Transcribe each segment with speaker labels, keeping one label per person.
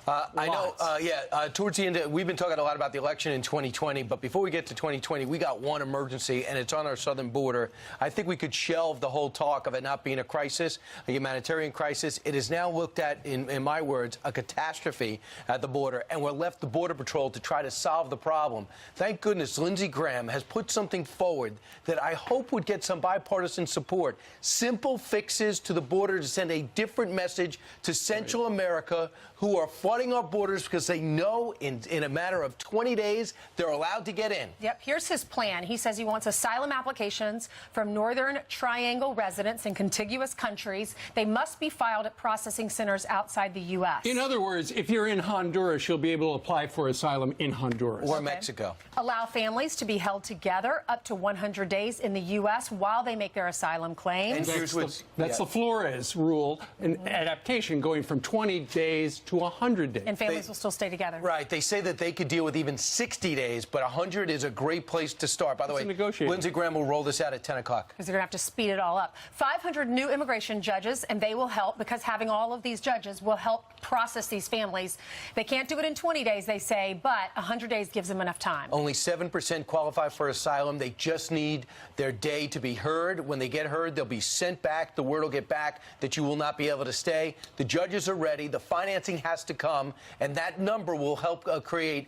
Speaker 1: I know, towards the end, we've been talking a lot about the election in 2020, but before we get to 2020, we got one emergency, and it's on our southern border. I think we could shelve the whole talk of it not being a crisis, a humanitarian crisis. It is now looked at, in my words, a catastrophe at the border, and we're left the Border Patrol to try to solve the problem. Thank goodness Lindsey Graham has put something forward that I hope would get some bipartisan support. Simple fixes to the border to send a different message to Central America, who are flooding our borders because they know in a matter of 20 days they're allowed to get in.
Speaker 2: Yep, here's his plan. He says he wants asylum applications from Northern Triangle residents in contiguous countries. They must be filed at processing centers outside the U.S.
Speaker 3: In other words, if you're in Honduras, you'll be able to apply for asylum in Honduras.
Speaker 1: Or Mexico.
Speaker 2: Allow families to be held together up to 100 days in the U.S. while they make their asylum claims.
Speaker 1: And
Speaker 3: that's the Flores rule, an adaptation going from 20 days to 100 days.
Speaker 2: And families will still stay together.
Speaker 1: Right. They say that they could deal with even 60 days, but 100 is a great place to start. By the way, Lindsey Graham will roll this out at 10 o'clock.
Speaker 2: Because they're going to have to speed it all up. 500 new immigration judges, and they will help because having all of these judges will help process these families. They can't do it in 20 days, they say, but 100 days gives them enough time.
Speaker 1: Only 7% qualify for asylum. They just need their day to be heard. When they get heard, they'll be sent back. The word will get back that you will not be able to stay. The judges are ready. The financing has to come, and that number will help unload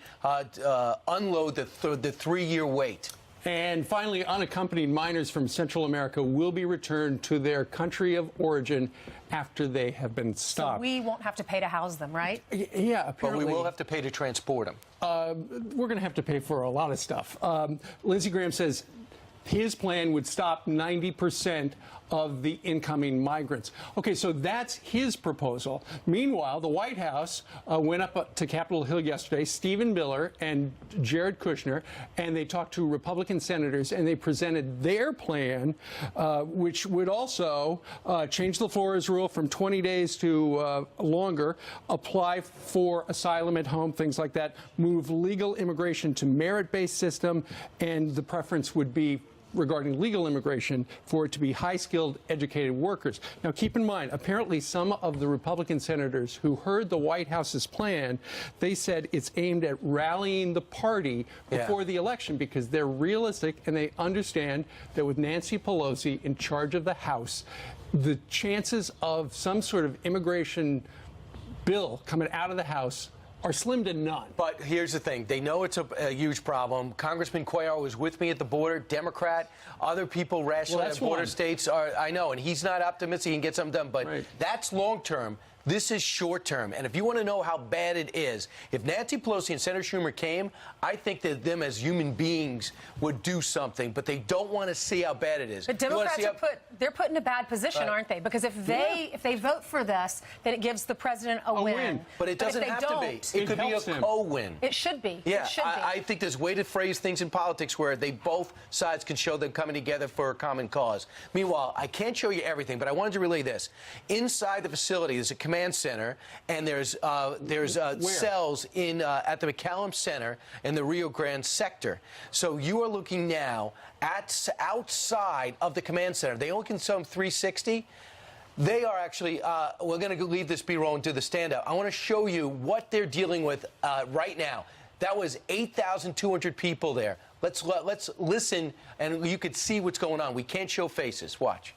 Speaker 1: the 3-year wait.
Speaker 3: And finally, unaccompanied minors from Central America will be returned to their country of origin after they have been stopped.
Speaker 2: So we won't have to pay to house them, right?
Speaker 3: Yeah, apparently.
Speaker 1: But we will have to pay to transport them.
Speaker 3: We're going to have to pay for a lot of stuff. Lindsey Graham says his plan would stop 90% of the incoming migrants. Okay, so that's his proposal. Meanwhile, the White House went up to Capitol Hill yesterday, Stephen Miller and Jared Kushner, and they talked to Republican senators, and they presented their plan, which would also change the Flores rule from 20 days to longer, apply for asylum at home, things like that, move legal immigration to merit-based system, and the preference would be regarding legal immigration for it to be high-skilled, educated workers. Now, keep in mind, apparently some of the Republican senators who heard the White House's plan, they said it's aimed at rallying the party before the election because they're realistic and they understand that with Nancy Pelosi in charge of the House, the chances of some sort of immigration bill coming out of the House are slim to none.
Speaker 1: But here's the thing. They know it's a huge problem. Congressman Cuellar was with me at the border, Democrat. Other people rationally at border states are, I know, and he's not optimistic he can get something done. But that's long-term. This is short-term. And if you want to know how bad it is, if Nancy Pelosi and Senator Schumer came, I think that them as human beings would do something, but they don't want to see how bad it is.
Speaker 2: But Democrats they're put in a bad position, aren't they? Because if they vote for this, then it gives the president a win.
Speaker 1: But it doesn't have to be. It could be a co-win.
Speaker 2: It should be.
Speaker 1: Yeah,
Speaker 2: it should be.
Speaker 1: I think there's a way to phrase things in politics where both sides can show them coming together for a common cause. Meanwhile, I can't show you everything, but I wanted to relay this. Inside the facility, there's a command center, and there's cells in at the McCallum Center in the Rio Grande sector. So you are looking now at outside of the command center. They only consume 360. They are actually, we're going to leave this B-roll and do the standout. I want to show you what they're dealing with right now. That was 8,200 people there. Let's listen, and you could see what's going on. We can't show faces. Watch.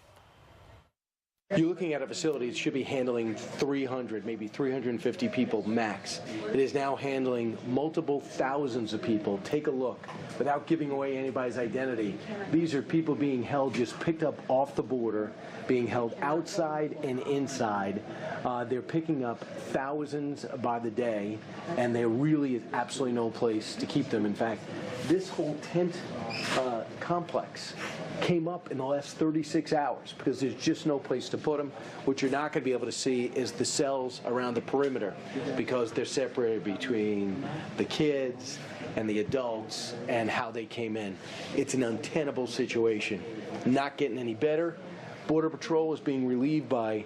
Speaker 1: You're looking at a facility that should be handling 300, maybe 350 people max. It is now handling multiple thousands of people. Take a look. Without giving away anybody's identity, these are people being held, just picked up off the border, being held outside and inside. They're picking up thousands by the day, and there really is absolutely no place to keep them. In fact, this whole tent complex came up in the last 36 hours because there's just no place to put them. What you're not going to be able to see is the cells around the perimeter because they're separated between the kids and the adults and how they came in. It's an untenable situation. Not getting any better. Border Patrol is being relieved by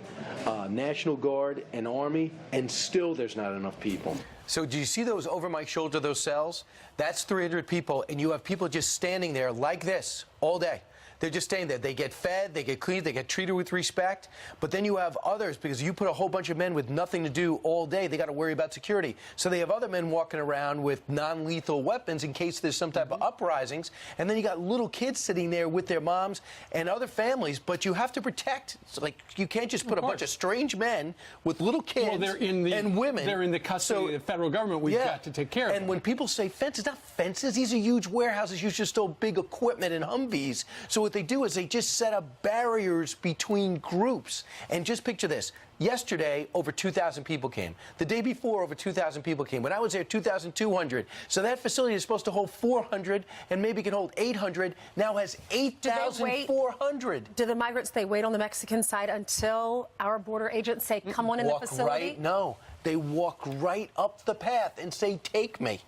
Speaker 1: National Guard and Army, and still there's not enough people. So do you see those over my shoulder, those cells? That's 300 people, and you have people just standing there like this all day. They're just staying there. They get fed, they get cleaned, they get treated with respect. But then you have others, because you put a whole bunch of men with nothing to do all day, they got to worry about security. So they have other men walking around with non-lethal weapons in case there's some type of uprisings. And then you got little kids sitting there with their moms and other families, but you have to protect. It's like, you can't just put a bunch of strange men with little kids and women.
Speaker 3: They're in the custody of the federal government. We've got to take care of them.
Speaker 1: And when people say fences, not fences. These are huge warehouses used to store big equipment and Humvees. So what they do is they just set up barriers between groups. And just picture this. Yesterday, over 2,000 people came. The day before, over 2,000 people came. When I was there, 2,200. So that facility is supposed to hold 400 and maybe can hold 800. Now has 8,400.
Speaker 2: Do the migrants, they wait on the Mexican side until our border agents say, come on in the facility?
Speaker 1: No, they walk right up the path and say, take me.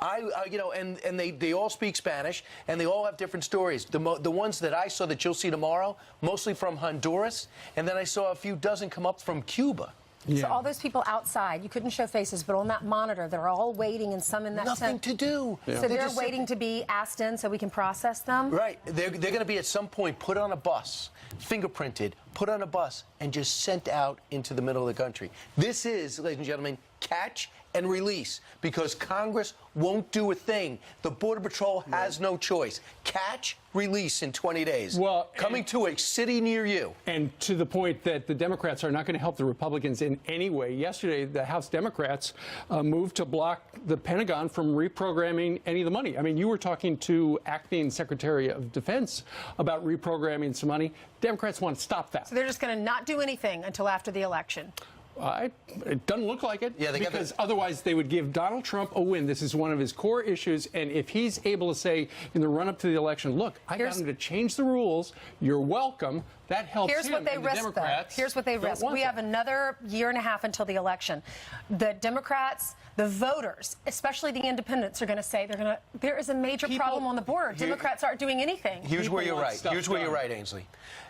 Speaker 1: And they all speak Spanish, and they all have different stories. The ones that I saw that you'll see tomorrow, mostly from Honduras, and then I saw a few dozen come up from Cuba.
Speaker 2: So all those people outside, you couldn't show faces, but on that monitor, they're all waiting, and some in that
Speaker 1: Nothing to do.
Speaker 2: So they're waiting to be asked in so we can process them?
Speaker 1: Right. They're going to be at some point put on a bus, fingerprinted, put on a bus, and just sent out into the middle of the country. This is, ladies and gentlemen, catch and release, because Congress won't do a thing. The Border Patrol has no choice. Catch, release in 20 days.
Speaker 3: Well,
Speaker 1: coming to a city near you.
Speaker 3: And to the point that the Democrats are not going to help the Republicans in any way. Yesterday, the House Democrats moved to block the Pentagon from reprogramming any of the money. I mean, you were talking to acting Secretary of Defense about reprogramming some money. Democrats want to stop that.
Speaker 2: So they're just going to not do anything until after the election?
Speaker 3: It doesn't look like it,
Speaker 1: yeah,
Speaker 3: because otherwise they would give Donald Trump a win. This is one of his core issues, and if he's able to say in the run-up to the election, look, I got him to change the rules, you're welcome, that helps him.
Speaker 2: What they
Speaker 3: and
Speaker 2: risk,
Speaker 3: the Democrats
Speaker 2: Here's what they risk. We have another year and a half until the election. The Democrats, the voters, especially the independents, are going to say there is a major problem on the border. Democrats aren't doing anything.
Speaker 1: Here's where you're right. Here's where you're right, Ainsley.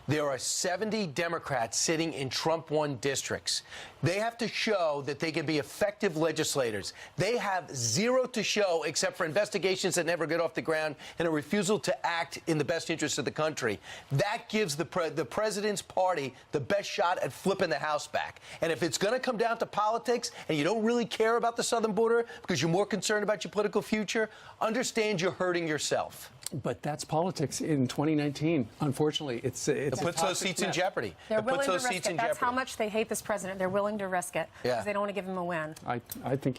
Speaker 1: There are 70 Democrats sitting in Trump-won districts. They have to show that they can be effective legislators. They have zero to show except for investigations that never get off the ground and a refusal to act in the best interest of the country. That gives the president's party the best shot at flipping the House back. And if it's going to come down to politics and you don't really care about the southern border because you're more concerned about your political future, understand you're hurting yourself.
Speaker 3: But that's politics in 2019. Unfortunately, it
Speaker 1: puts those seats in jeopardy.
Speaker 2: They're willing to risk it. That's how much they hate this president. They're willing to risk it because they don't want to give him a win.
Speaker 3: I think